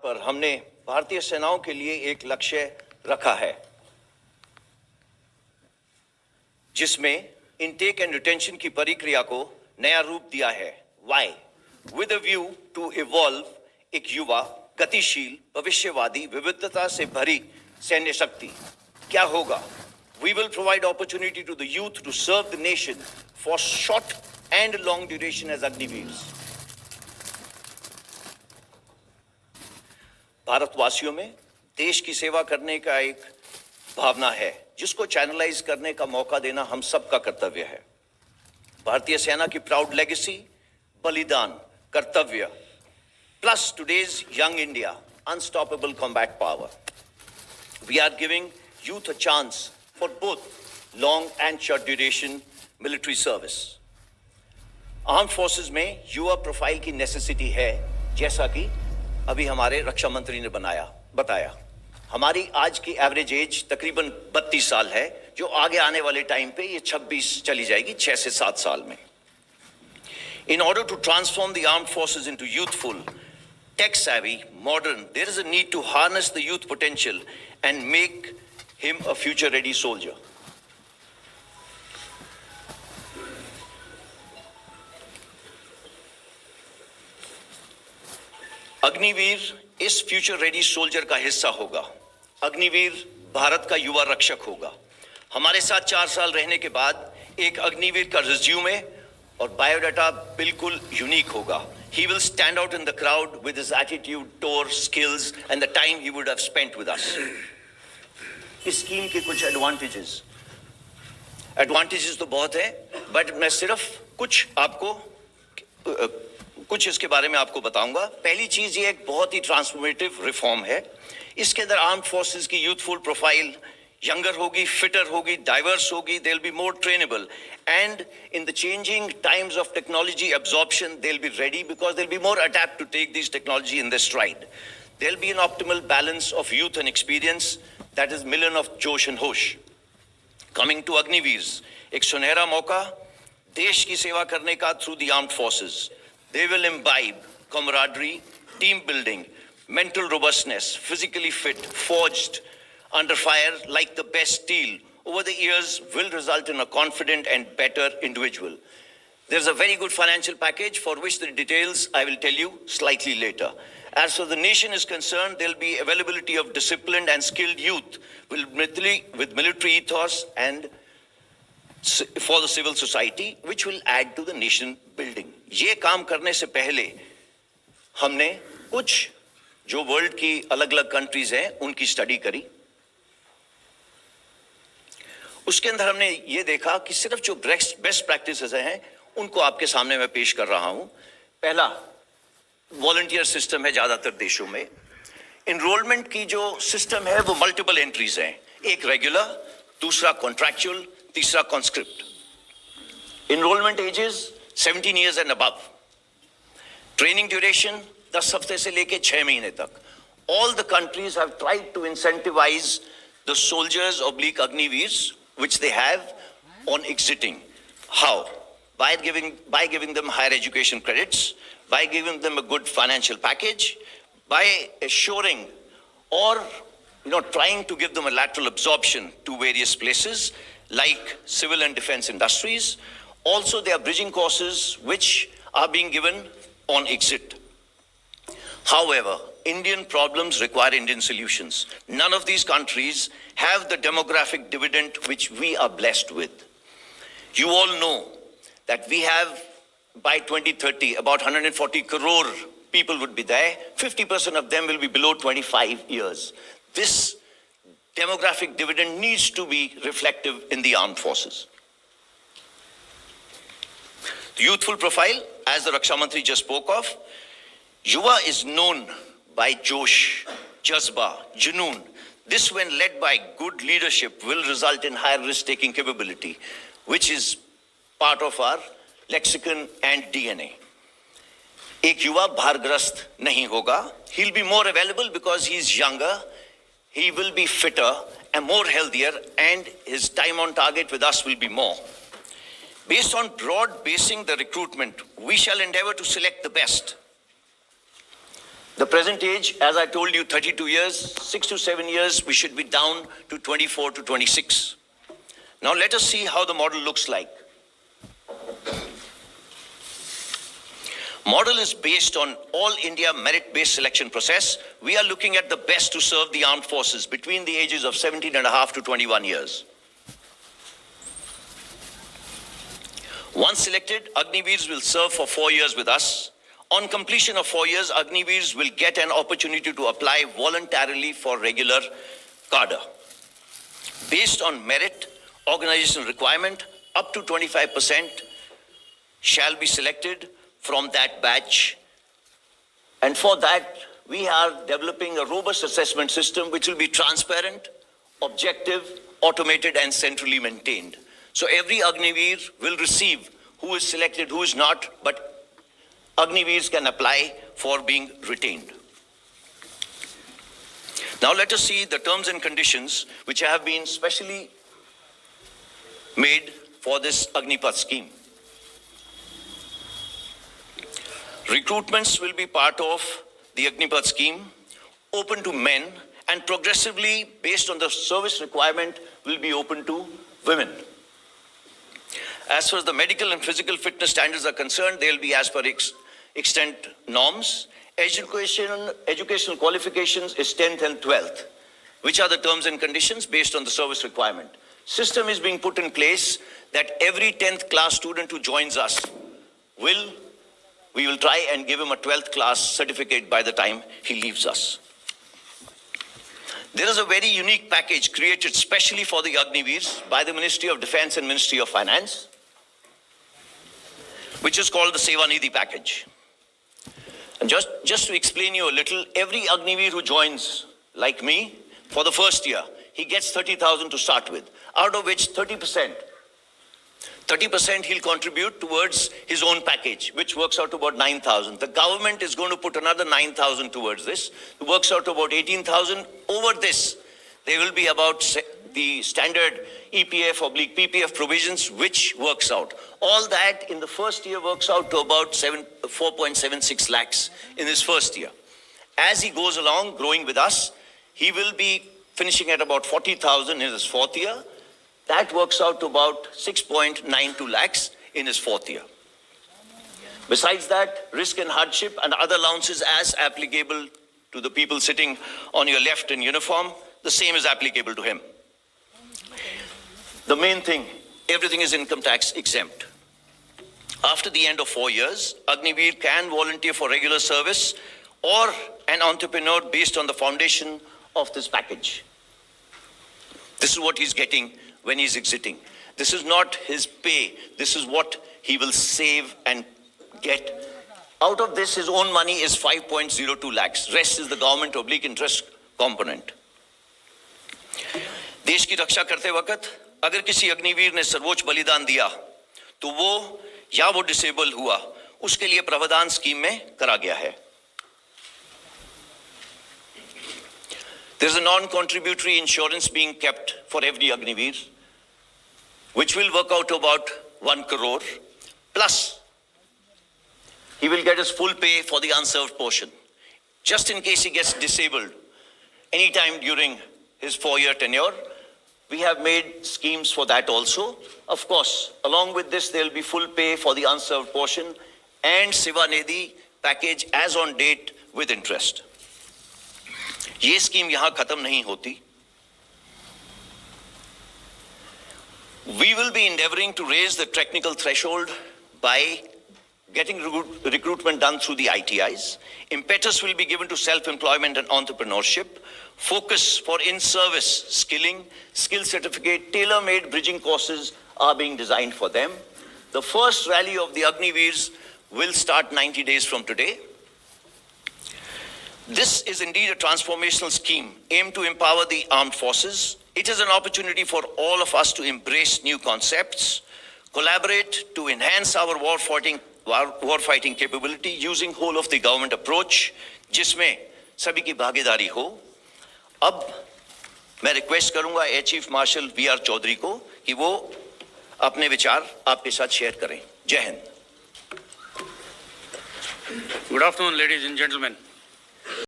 पर हमने भारतीय सेनाओं के लिए एक लक्ष्य रखा है जिसमें इनटेक एंड रिटेंशन की प्रक्रिया को नया रूप दिया है। Why? With a view to evolve एक युवा, गतिशील, भविष्यवादी, विविधता से भरी सैन्य शक्ति। क्या होगा? We will provide opportunity to the youth to serve the nation for short and long duration as Agneepaths. भारतवासियों में देश की सेवा करने का एक भावना है जिसको चैनलाइज करने का मौका देना हम सबका कर्तव्य है। भारतीय सेना की प्राउड लेगेसी, बलिदान, कर्तव्य plus today's young India unstoppable combat power, we are giving youth a chance for both long and short duration military service. Armed forces में युवा प्रोफाइल की नेसेसिटी है, जैसा कि अभी हमारे रक्षा मंत्री ने बताया। हमारी आज की एवरेज एज तकरीबन 32 साल है, जो आगे आने वाले टाइम पे ये 26 चली जाएगी, 6 से 7 साल में। In order to transform the armed forces into youthful, tech-savvy, modern, there is a need to harness the youth potential and make him a future-ready soldier. Agniveer इस फ्यूचर रेडी सोल्जर का हिस्सा होगा। अग्निवीर भारत का युवा रक्षक होगा। हमारे साथ 4 साल रहने के बाद एक अग्निवीर का रिज्यूमे और बायोडाटा बिल्कुल यूनिक होगा। He will stand out in the crowd with his attitude, tour, skills and the time he would have spent with us. इस स्कीम के कुछ एडवांटेजेस तो बहुत है, बट मैं सिर्फ कुछ इसके बारे में आपको बताऊंगा। पहली चीज ये एक बहुत ही ट्रांसफॉर्मेटिव रिफॉर्म है। इसके अंदर आर्म्ड फोर्सेस की यूथफुल प्रोफाइल यंगर होगी, फिटर होगी, डाइवर्स होगी, they will be more trainable and in the changing times of technology absorption they will be ready because they will be more adept to take this technology in the stride. There will be an optimal balance of youth and experience, that is मिलन of जोश and होश। Coming to Agniveers, एक सुनहरा मौका देश की सेवा करने का through the armed forces. They will imbibe camaraderie, team building, mental robustness, physically fit, forged under fire like the best steel over the years will result in a confident and better individual. There's a very good financial package for which the details I will tell you slightly later. As for the nation is concerned, there'll be availability of disciplined and skilled youth with military ethos and for the civil society, which will add to the nation building. ये काम करने से पहले हमने कुछ जो world की अलग अलग कंट्रीज हैं उनकी स्टडी करी। उसके अंदर हमने ये देखा कि सिर्फ जो बेस्ट प्रैक्टिसेस हैं उनको आपके सामने मैं पेश कर रहा हूं। पहला, वॉलंटियर सिस्टम है ज्यादातर देशों में। इनरोलमेंट की जो सिस्टम है वो मल्टीपल एंट्रीज हैं, एक रेगुलर, दूसरा कॉन्ट्रैक्चुअल, तीसरा conscript. Enrolment ages 17 years and above. Training duration 10 हफ्ते से लेके 6 महीने तक. All the countries have tried to incentivize the soldiers oblique Agniveers which they have on exiting. How? By giving them higher education credits, by giving them a good financial package, by assuring or trying to give them a lateral absorption to various places like civil and defense industries. Also, there are bridging courses which are being given on exit. However, Indian problems require Indian solutions. None of these countries have the demographic dividend which we are blessed with. You all know that we have, by 2030, about 140 crore people would be there. 50% of them will be below 25 years. This demographic dividend needs to be reflective in the armed forces. The youthful profile, as the Raksha Mantri just spoke of, Yuva is known by Josh, Jazba, Junoon. This, when led by good leadership, will result in higher risk-taking capability, which is part of our lexicon and DNA. एक युवा भारग्रस्त नहीं होगा. He'll be more available because he's younger. He will be fitter and more healthier, and his time on target with us will be more. Based on broad basing the recruitment, we shall endeavor to select the best. The present age, as I told you, 32 years, 6 to 7 years, we should be down to 24 to 26. Now let us see how the model looks like. Model is based on all India merit-based selection process. We are looking at the best to serve the armed forces between the ages of 17 and a half to 21 years. Once selected, Agniveers will serve for 4 years with us. On completion of 4 years, Agniveers will get an opportunity to apply voluntarily for regular cadre. Based on merit, organizational requirement, up to 25% shall be selected from that batch. And for that, we are developing a robust assessment system which will be transparent, objective, automated, and centrally maintained. So every Agniveer will receive who is selected, who is not, but Agniveers can apply for being retained. Now let us see the terms and conditions which have been specially made for this Agneepath scheme. Recruitments will be part of the Agneepath scheme, open to men, and progressively, based on the service requirement, will be open to women. As far as the medical and physical fitness standards are concerned, they will be as per extent norms. Educational qualifications is 10th and 12th, which are the terms and conditions based on the service requirement. System is being put in place that every 10th class student who joins us we will try and give him a 12th class certificate by the time he leaves us. There is a very unique package created specially for the Agniveers by the Ministry of Defense and Ministry of Finance, which is called the Seva Nidhi package. And just to explain you a little, every Agniveer who joins, like me, for the first year, he gets 30,000 to start with, out of which 30% he'll contribute towards his own package, which works out to about 9,000. The government is going to put another 9,000 towards this. It works out to about 18,000. Over this, there will be about the standard EPF/PPF provisions, which works out. All that in the first year works out to about 4.76 lakhs in his first year. As he goes along, growing with us, he will be finishing at about 40,000 in his fourth year. That works out to about 6.92 lakhs in his fourth year. Besides that, risk and hardship and other allowances as applicable to the people sitting on your left in uniform, the same is applicable to him. The main thing, everything is income tax exempt. After the end of 4 years, Agniveer can volunteer for regular service or an entrepreneur based on the foundation of this package. This is what he's getting when he's exiting. This is not his pay. This is what he will save and get. Out of this, his own money is 5.02 lakhs. Rest is the government/interest component. देश की रक्षा करते वक्त अगर किसी अग्निवीर ने सर्वोच्च बलिदान दिया तो वो डिसेबल हुआ, उसके लिए प्रावधान स्कीम में करा गया है. There is a non-contributory insurance being kept for every Agniveer, which will work out to about 1 crore. Plus, he will get his full pay for the unserved portion, just in case he gets disabled anytime during his 4-year tenure. We have made schemes for that also. Of course, along with this, there will be full pay for the unserved portion and Seva Nidhi package as on date with interest. ये scheme यहां खत्म नहीं होती. We will be endeavoring to raise the technical threshold by getting recruitment done through the ITIs. Impetus will be given to self-employment and entrepreneurship. Focus for in-service skilling, skill certificate, tailor-made bridging courses are being designed for them. The first rally of the Agniveers will start 90 days from today. This is indeed a transformational scheme aimed to empower the armed forces. It is an opportunity for all of us to embrace new concepts, collaborate to enhance our war-fighting capability using whole of the government approach, जिसमें सभी की भागीदारी हो. अब मैं request करूंगा air chief marshal V R Chaudhari को कि वो अपने विचार आपके साथ शेयर करें. जय Hind. Good afternoon, ladies and gentlemen.